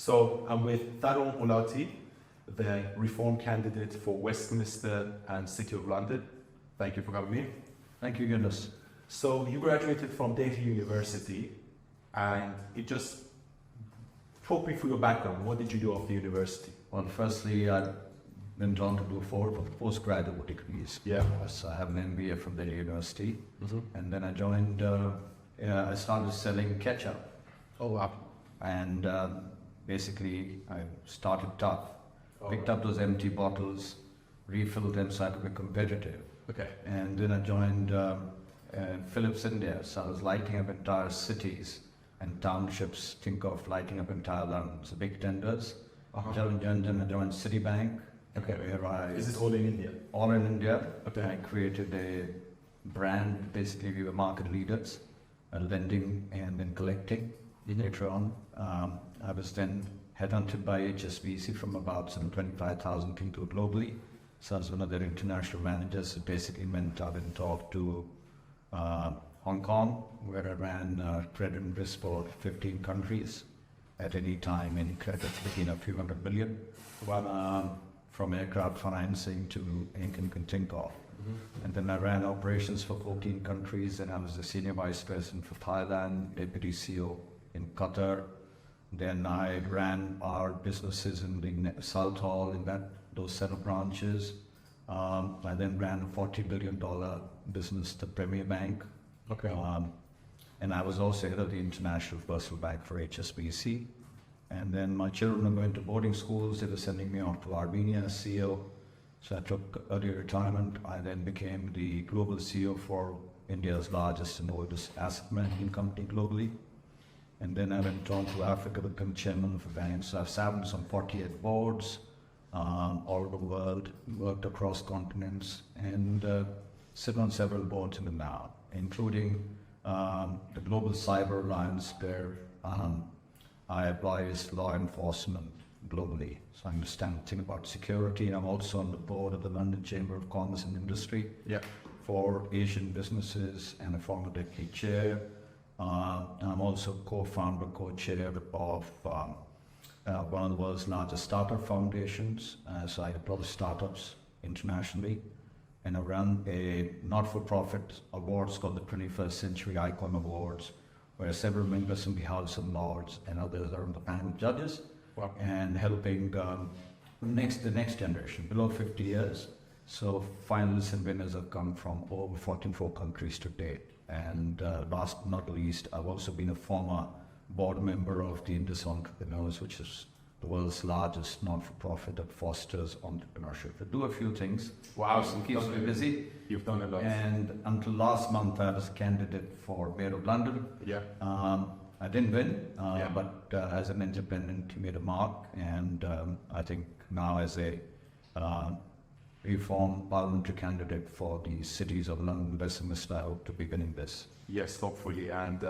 So I'm with Tarun Ghulati, the Reform candidate for Westminster and City of London. Thank you for coming me. Thank you, Yunus. So you graduated from Data University, and it just talk me through your background. What did you do after university? Well, firstly, I went on to do 4 postgraduate degrees. Yeah. So I have an MBA from the university, and then I I started selling ketchup. Oh, wow. And basically, I started tough. Picked up those empty bottles, refilled them so I could be competitive. Okay. And then I joined Philips India. So I was lighting up entire cities and townships. Think of lighting up entire London. So big tenders. I joined Citibank. Okay. Where Is this all in India? All in India. Okay. I created a brand. Basically, we were market leaders, lending and then collecting. Later on, I was then headhunted by HSBC from about some 25,000 people globally. So I was one of their international managers. It basically meant I went off to Hong Kong, where I ran credit and risk for 15 countries at any time, any credit between a few hundred million. From aircraft financing to anything you can think of. And then I ran operations for 14 countries, and I was the senior vice president for Thailand, deputy CEO in Qatar. Then I ran our businesses in the South Hall in those set of branches. I then ran a $40 billion business, the Premier Bank. Okay. And I was also head of the International Personal Bank for HSBC. And then my children were going to boarding schools. They were sending me off to Armenia as CEO. So I took early retirement. I then became the global CEO for India's largest and oldest asset management company globally. And then I went on to Africa to become chairman of a bank. So I've sat on some 48 boards all over the world, worked across continents, and sit on several boards in the now, including the Global Cyber Alliance, where I advise law enforcement globally. So I understand a thing about security. I'm also on the board of the London Chamber of Commerce and Industry for Asian businesses and a former deputy chair. I'm also co-founder, co-chair of one of the world's largest startup foundations. So I approach startups internationally. And I run a not-for-profit awards called the 21st Century Icon Awards, where several members in the House of Lords and others are on the panel of judges. Wow. And helping the next generation, below 50 years. So finalists and winners have come from over 44 countries to date. And last but not least, I've also been a former board member of the Indus Entrepreneurs, which is the world's largest non-for-profit that fosters entrepreneurship. I do a few things. Wow, so keeps me busy. You've done a lot. And until last month, I was a candidate for Mayor of London. Yeah. I didn't win, but as an independent, he made a mark. And I think now as a reform parliamentary candidate for the cities of London and Westminster, I hope to be winning this. Yes, hopefully. And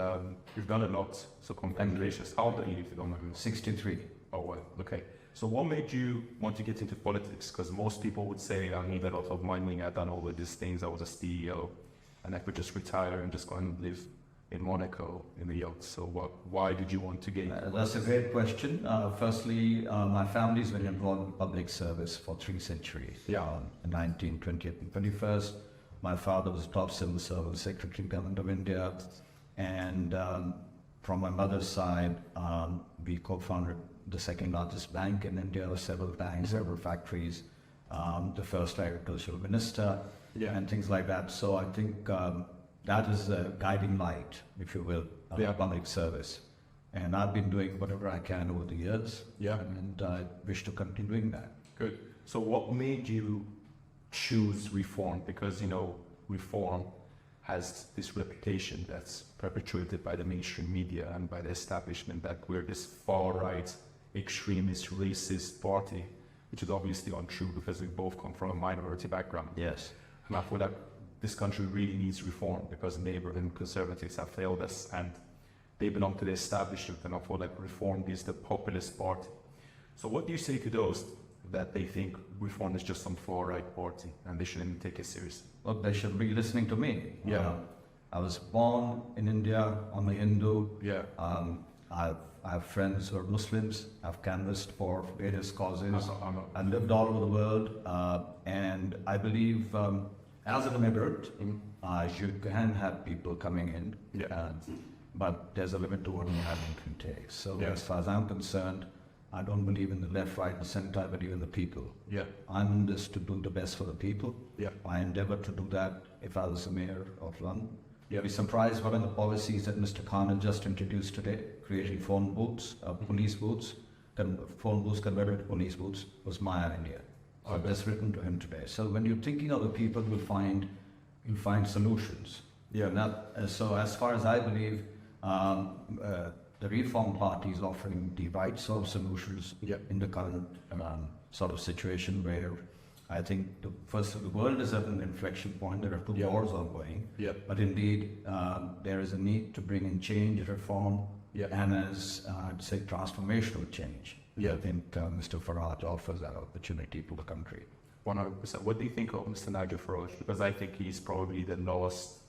you've done a lot, so congratulations. How old are you, if you don't mind? 63. Oh, well, okay. So what made you want to get into politics? Because most people would say, I need a lot of money, I've done all of these things, I was a CEO, and I could just retire and just go and live in Monaco in the yacht. So why did you want to get into politics? That's a great question. Firstly, my family's been involved in public service for 3 centuries. Yeah. 19th, 20th, and 21st. My father was top civil servant, Secretary Government of India. And from my mother's side, we co-founded the second largest bank in India, several banks, several factories, the first agricultural minister, and things like that. So I think that is a guiding light, if you will, of public service. And I've been doing whatever I can over the years, and I wish to continue doing that. Good. So what made you choose reform? Because, reform has this reputation that's perpetuated by the mainstream media and by the establishment that we're this far-right, extremist, racist party, which is obviously untrue because we both come from a minority background. Yes. And I feel that this country really needs reform because Labour and Conservatives have failed us and they belong to the establishment, and I feel like reform is the populist party. So what do you say to those that they think reform is just some far-right party and they shouldn't take it seriously? Well, they should be listening to me. Yeah. I was born in India. I'm a Hindu. Yeah. I have friends who are Muslims. I've canvassed for various causes. I I've lived all over the world, and I believe as an immigrant, you can have people coming in, Yeah. but there's a limit to what an immigrant can take. So Yeah. as far as I'm concerned, I don't believe in the left, right, and center. I believe in the people. Yeah. I'm in this to do the best for the people. Yeah. I endeavour to do that if I was the mayor of London. Yeah. You'll be surprised what are the policies that Mr. Khan has just introduced today, creating phone booths, police booths, phone booths converted to police booths, was my idea. So Okay. that's written to him today. So when you're thinking of the people, you'll find solutions. Yeah. And so as far as I believe, the Reform Party is offering the right sort of solutions Yeah. in the current sort of situation where I think the world is at an inflection point. There are two Yeah. wars ongoing. Yeah. But indeed, there is a need to bring in change, reform, Yeah. and as I'd say, transformational change. Yeah. I think Mr. Farage offers that opportunity to the country. 100%. What do you think of Mr. Nigel Farage? Because I think he's probably the lowest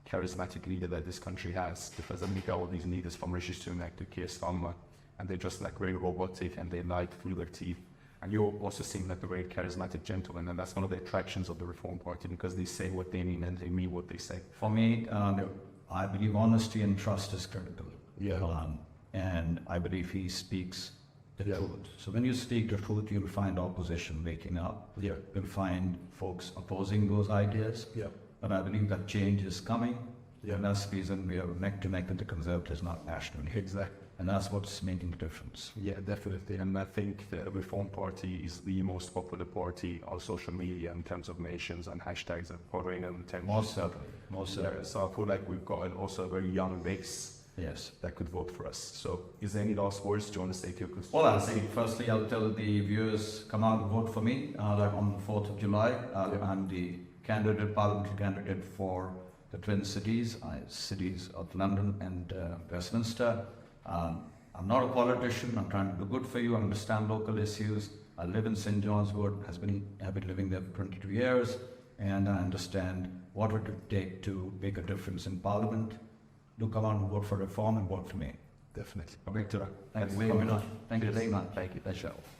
charismatic leader that this country has. Because I meet all these leaders from Rishi Sunak to Keir Starmer, and they're just like very robotic and they like through their teeth. And you also seem like a very charismatic gentleman, and that's one of the attractions of the Reform Party because they say what they mean and they mean what they say. For me, I believe honesty and trust is critical. Yeah. And I believe he speaks the Yeah. truth. So when you speak the truth, you'll find opposition waking up. Yeah. You'll find folks opposing those ideas. Yeah. But I believe that change is coming. Yeah. And that's the reason we are neck to neck with the Conservatives, not nationally. Exactly. And that's what's making the difference. Yeah, definitely. And I think the Reform Party is the most popular party on social media in terms of mentions and hashtags and following and attention. Most certainly. Most Yeah, certainly. so I feel like we've got also a very young base Yes. that could vote for us. So is there any last words do you want to say to your Well, I'll say, firstly, I'll tell the viewers, come out and vote for me on the 4th of July. Yeah. I'm the parliamentary candidate for the twin cities of London and Westminster. I'm not a politician. I'm trying to do good for you. I understand local issues. I live in St. John's Wood. I've been living there for 22 years, and I understand what it would take to make a difference in Parliament. Do come out and vote for reform and vote for me. Definitely. Okay, Thank you very much. Thank you very much. Thank you.